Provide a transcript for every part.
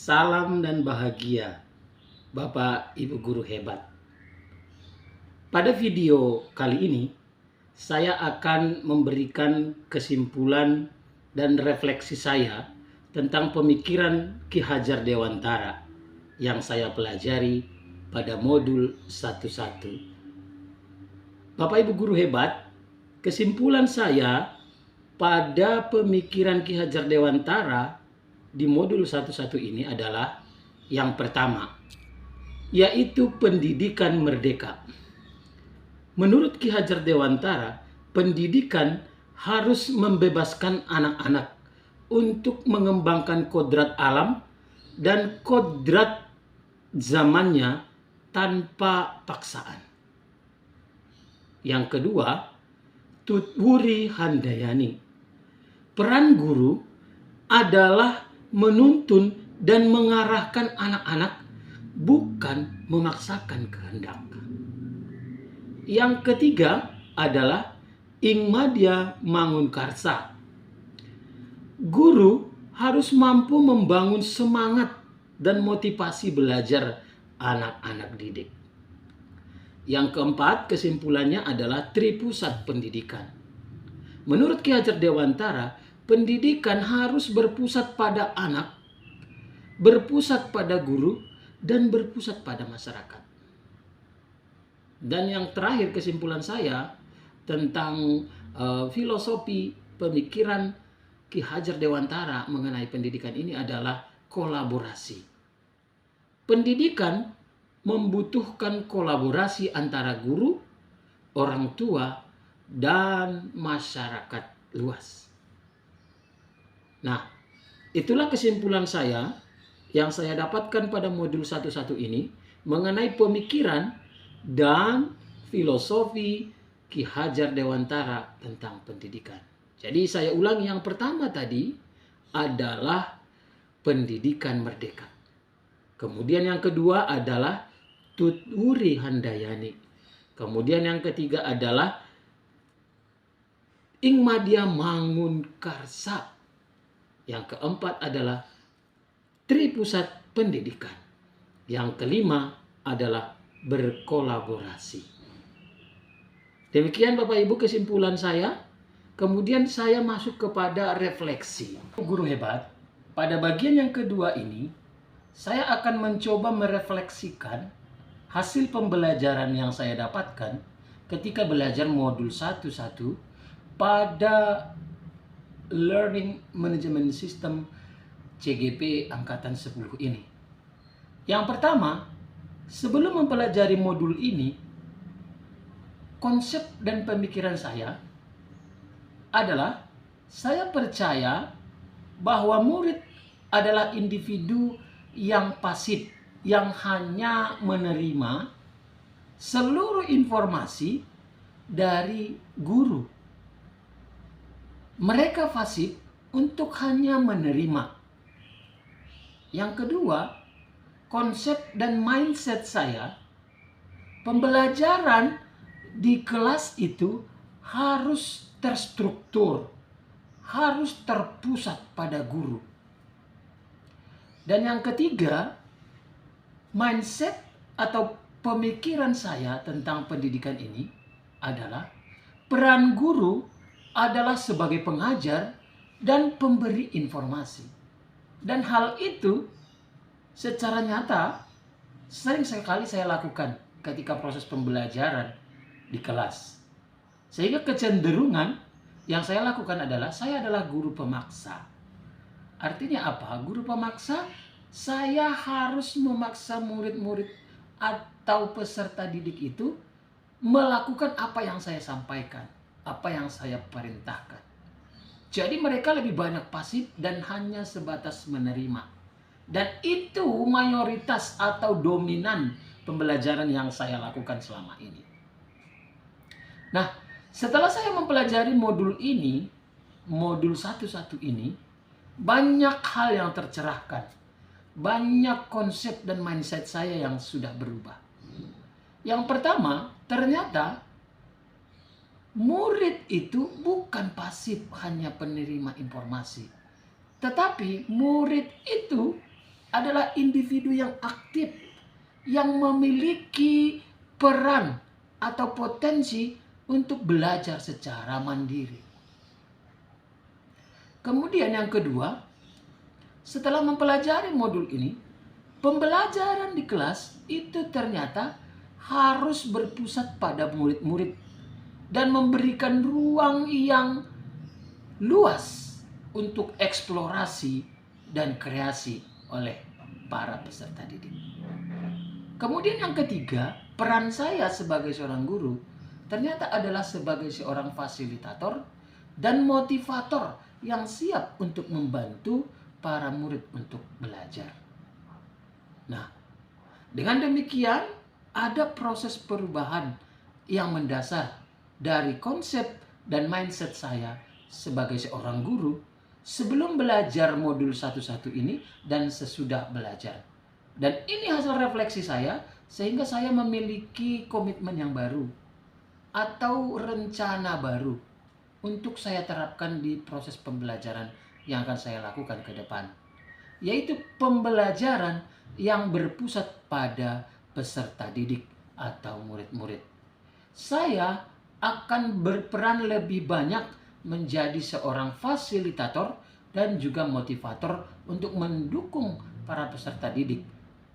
Salam dan bahagia, Bapak Ibu guru hebat. Pada video kali ini, saya akan memberikan kesimpulan dan refleksi saya tentang pemikiran Ki Hajar Dewantara yang saya pelajari pada modul 11. Bapak Ibu guru hebat, kesimpulan saya pada pemikiran Ki Hajar Dewantara di modul 11 ini adalah yang pertama, yaitu pendidikan merdeka. Menurut Ki Hajar Dewantara, pendidikan harus membebaskan anak-anak untuk mengembangkan kodrat alam dan kodrat zamannya tanpa paksaan. Yang kedua, Tutwuri Handayani. Peran guru adalah menuntun dan mengarahkan anak-anak, bukan memaksakan kehendak. Yang ketiga adalah Ingmadya Mangunkarsa. Guru harus mampu membangun semangat dan motivasi belajar anak-anak didik. Yang keempat, kesimpulannya adalah tripusat pendidikan. Menurut Ki Hajar Dewantara, pendidikan harus berpusat pada anak, berpusat pada guru, dan berpusat pada masyarakat. Dan yang terakhir, kesimpulan saya tentang filosofi pemikiran Ki Hajar Dewantara mengenai pendidikan ini adalah kolaborasi. Pendidikan membutuhkan kolaborasi antara guru, orang tua, dan masyarakat luas. Nah, itulah kesimpulan saya yang saya dapatkan pada modul 11 ini mengenai pemikiran dan filosofi Ki Hajar Dewantara tentang pendidikan. Jadi saya ulangi, yang pertama tadi adalah pendidikan merdeka. Kemudian yang kedua adalah Tutwuri Handayani. Kemudian yang ketiga adalah Ingmadya Mangunkarsa. Yang keempat adalah tripusat pendidikan. Yang kelima adalah berkolaborasi. Demikian Bapak Ibu kesimpulan saya. Kemudian saya masuk kepada refleksi. Guru hebat, pada bagian yang kedua ini saya akan mencoba merefleksikan hasil pembelajaran yang saya dapatkan ketika belajar modul 11 pada Learning Management System CGP angkatan 10 ini. Yang pertama, sebelum mempelajari modul ini, konsep dan pemikiran saya adalah saya percaya bahwa murid adalah individu yang pasif, yang hanya menerima seluruh informasi dari guru. Mereka pasif untuk hanya menerima. Yang kedua, konsep dan mindset saya, pembelajaran di kelas itu harus terstruktur, harus terpusat pada guru. Dan yang ketiga, mindset atau pemikiran saya tentang pendidikan ini adalah peran guru adalah sebagai pengajar dan pemberi informasi. Dan hal itu secara nyata sering sekali saya lakukan ketika proses pembelajaran di kelas. Sehingga kecenderungan yang saya lakukan adalah saya adalah guru pemaksa. Artinya apa? Guru pemaksa, saya harus memaksa murid-murid atau peserta didik itu melakukan apa yang saya sampaikan, apa yang saya perintahkan. Jadi mereka lebih banyak pasif dan hanya sebatas menerima. Dan itu mayoritas atau dominan pembelajaran yang saya lakukan selama ini. Nah, setelah saya mempelajari modul ini, modul 11 ini, banyak hal yang tercerahkan. Banyak konsep dan mindset saya yang sudah berubah. Yang pertama, ternyata murid itu bukan pasif hanya penerima informasi. Tetapi murid itu adalah individu yang aktif, yang memiliki peran atau potensi untuk belajar secara mandiri. Kemudian yang kedua, setelah mempelajari modul ini, pembelajaran di kelas itu ternyata harus berpusat pada murid-murid dan memberikan ruang yang luas untuk eksplorasi dan kreasi oleh para peserta didik. Kemudian yang ketiga, peran saya sebagai seorang guru ternyata adalah sebagai seorang fasilitator dan motivator yang siap untuk membantu para murid untuk belajar. Nah, dengan demikian ada proses perubahan yang mendasar dari konsep dan mindset saya sebagai seorang guru sebelum belajar modul 1 ini dan sesudah belajar. Dan ini hasil refleksi saya sehingga saya memiliki komitmen yang baru atau rencana baru untuk saya terapkan di proses pembelajaran yang akan saya lakukan ke depan, yaitu pembelajaran yang berpusat pada peserta didik atau murid-murid. Saya akan berperan lebih banyak menjadi seorang fasilitator dan juga motivator untuk mendukung para peserta didik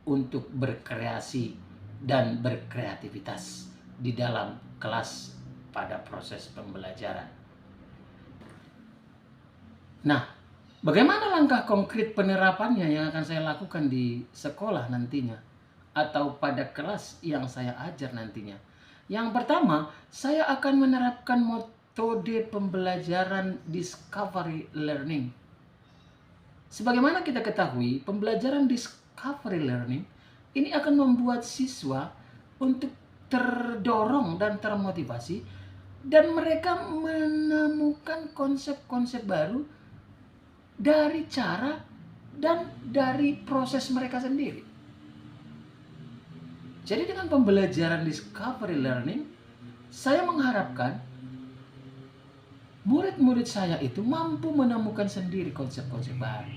untuk berkreasi dan berkreativitas di dalam kelas pada proses pembelajaran. Nah, bagaimana langkah konkret penerapannya yang akan saya lakukan di sekolah nantinya atau pada kelas yang saya ajar nantinya? Yang pertama, saya akan menerapkan metode pembelajaran discovery learning. Sebagaimana kita ketahui, pembelajaran discovery learning ini akan membuat siswa untuk terdorong dan termotivasi dan mereka menemukan konsep-konsep baru dari cara dan dari proses mereka sendiri. Jadi dengan pembelajaran discovery learning, saya mengharapkan murid-murid saya itu mampu menemukan sendiri konsep-konsep baru.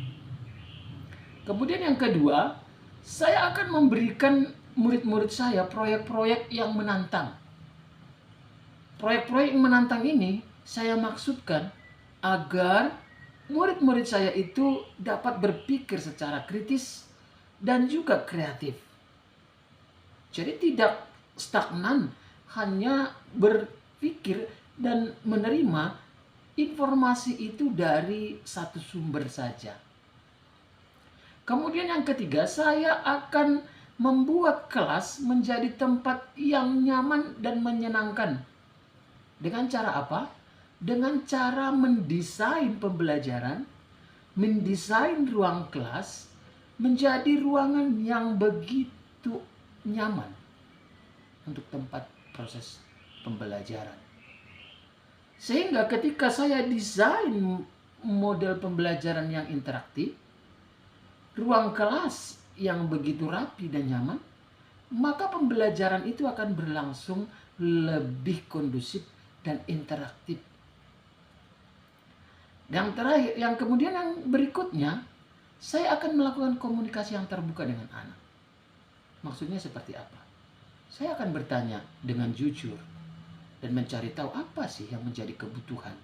Kemudian yang kedua, saya akan memberikan murid-murid saya proyek-proyek yang menantang. Proyek-proyek yang menantang ini saya maksudkan agar murid-murid saya itu dapat berpikir secara kritis dan juga kreatif. Jadi tidak stagnan, hanya berpikir dan menerima informasi itu dari satu sumber saja. Kemudian yang ketiga, saya akan membuat kelas menjadi tempat yang nyaman dan menyenangkan. Dengan cara apa? Dengan cara mendesain pembelajaran, mendesain ruang kelas menjadi ruangan yang begitu nyaman untuk tempat proses pembelajaran. Sehingga ketika saya desain model pembelajaran yang interaktif, ruang kelas yang begitu rapi dan nyaman, maka pembelajaran itu akan berlangsung lebih kondusif dan interaktif. Yang terakhir, yang kemudian yang berikutnya, saya akan melakukan komunikasi yang terbuka dengan anak. Maksudnya seperti apa? Saya akan bertanya dengan jujur dan mencari tahu apa sih yang menjadi kebutuhan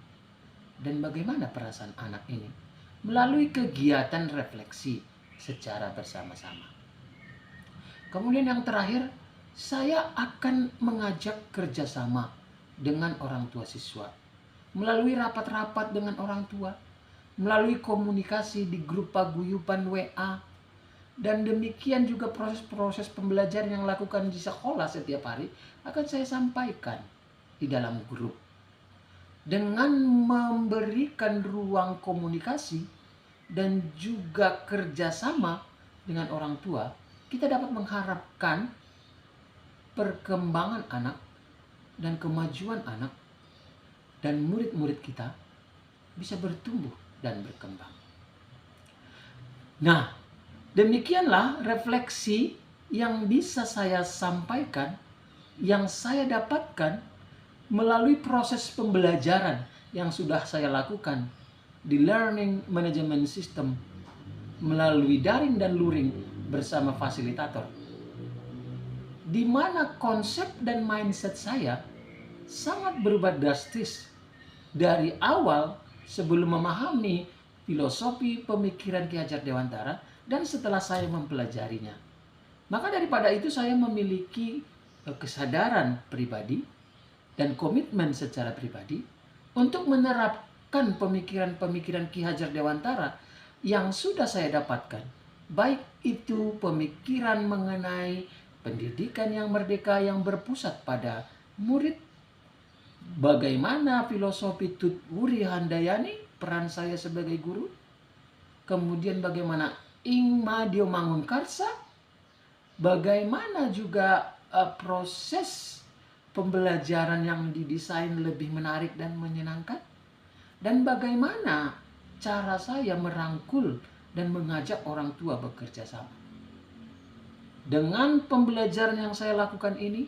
dan bagaimana perasaan anak ini melalui kegiatan refleksi secara bersama-sama. Kemudian yang terakhir, saya akan mengajak kerjasama dengan orang tua siswa melalui rapat-rapat dengan orang tua, melalui komunikasi di grup paguyuban WA, dan demikian juga proses-proses pembelajaran yang lakukan di sekolah setiap hari akan saya sampaikan di dalam grup. Dengan memberikan ruang komunikasi dan juga kerjasama dengan orang tua, kita dapat mengharapkan perkembangan anak dan kemajuan anak dan murid-murid kita bisa bertumbuh dan berkembang. Nah, demikianlah refleksi yang bisa saya sampaikan, yang saya dapatkan melalui proses pembelajaran yang sudah saya lakukan di Learning Management System melalui daring dan luring bersama fasilitator. Di mana konsep dan mindset saya sangat berubah drastis dari awal sebelum memahami filosofi pemikiran Ki Hajar Dewantara dan setelah saya mempelajarinya. Maka daripada itu saya memiliki kesadaran pribadi dan komitmen secara pribadi untuk menerapkan pemikiran-pemikiran Ki Hajar Dewantara yang sudah saya dapatkan. Baik itu pemikiran mengenai pendidikan yang merdeka yang berpusat pada murid, bagaimana filosofi Tut Wuri Handayani, peran saya sebagai guru, kemudian bagaimana Ing Madio Mangunkarsa, bagaimana juga proses pembelajaran yang didesain lebih menarik dan menyenangkan, dan bagaimana cara saya merangkul dan mengajak orang tua bekerja sama. Dengan pembelajaran yang saya lakukan ini,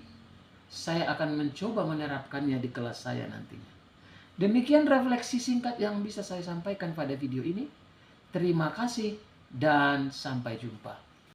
saya akan mencoba menerapkannya di kelas saya nantinya. Demikian refleksi singkat yang bisa saya sampaikan pada video ini. Terima kasih dan sampai jumpa.